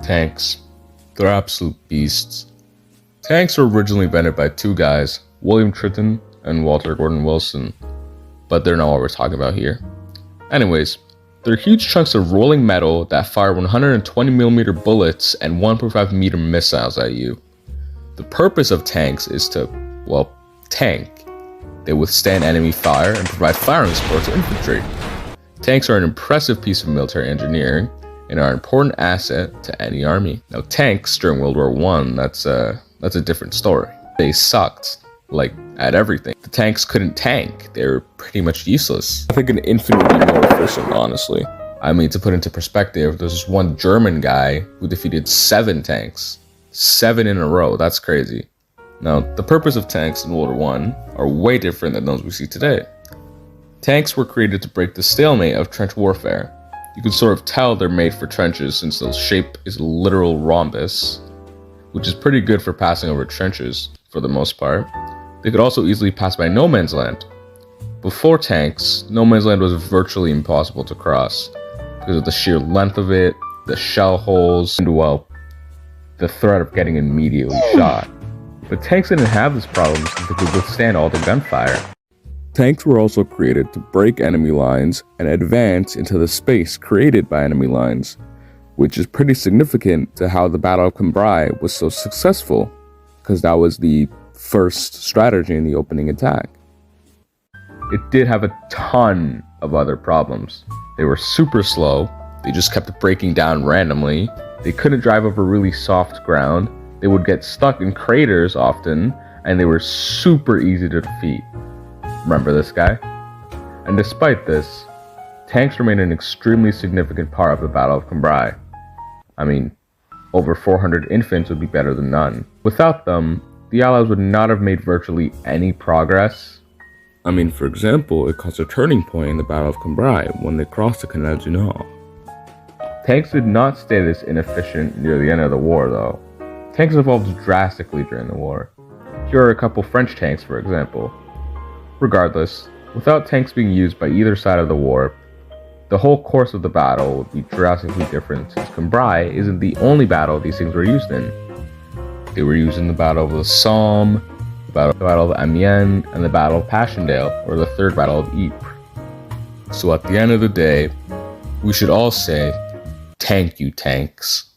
Tanks. They're absolute beasts. Tanks were originally invented by two guys, William Triton and Walter Gordon Wilson, but they're not what we're talking about here. Anyways, they're huge chunks of rolling metal that fire 120mm bullets and 1.5 meter missiles at you. The purpose of tanks is to, well, tank. They withstand enemy fire and provide firing support to infantry. Tanks are an impressive piece of military engineering and are an important asset to any army. Now, tanks during World War I, that's a different story. They sucked, like, at everything. The tanks couldn't tank. They were pretty much useless. I think an infantry would be more efficient, honestly. I mean, to put into perspective, there's this one German guy who defeated 7 tanks. 7 in a row, that's crazy. Now, the purpose of tanks in World War I are way different than those we see today. Tanks were created to break the stalemate of trench warfare. You can sort of tell they're made for trenches since the shape is a literal rhombus, which is pretty good for passing over trenches for the most part. They could also easily pass by no man's land. Before tanks, no man's land was virtually impossible to cross because of the sheer length of it, the shell holes, and well, the threat of getting immediately shot. But tanks didn't have this problem since they could withstand all the gunfire. Tanks were also created to break enemy lines and advance into the space created by enemy lines, which is pretty significant to how the Battle of Cambrai was so successful, because that was the first strategy in the opening attack. It did have a ton of other problems. They were super slow, they just kept breaking down randomly, they couldn't drive over really soft ground, they would get stuck in craters often, and they were super easy to defeat. Remember this guy? And despite this, tanks remain an extremely significant part of the Battle of Cambrai. I mean, over 400 infants would be better than none. Without them, the Allies would not have made virtually any progress. I mean, for example, it caused a turning point in the Battle of Cambrai when they crossed the Canal du Nord. Tanks did not stay this inefficient near the end of the war, though. Tanks evolved drastically during the war. Here are a couple French tanks, for example. Regardless, without tanks being used by either side of the war, the whole course of the battle would be drastically different since Cambrai isn't the only battle these things were used in. They were used in the Battle of the Somme, the Battle of Amiens, and the Battle of Passchendaele, or the Third Battle of Ypres. So at the end of the day, we should all say, thank you, tanks.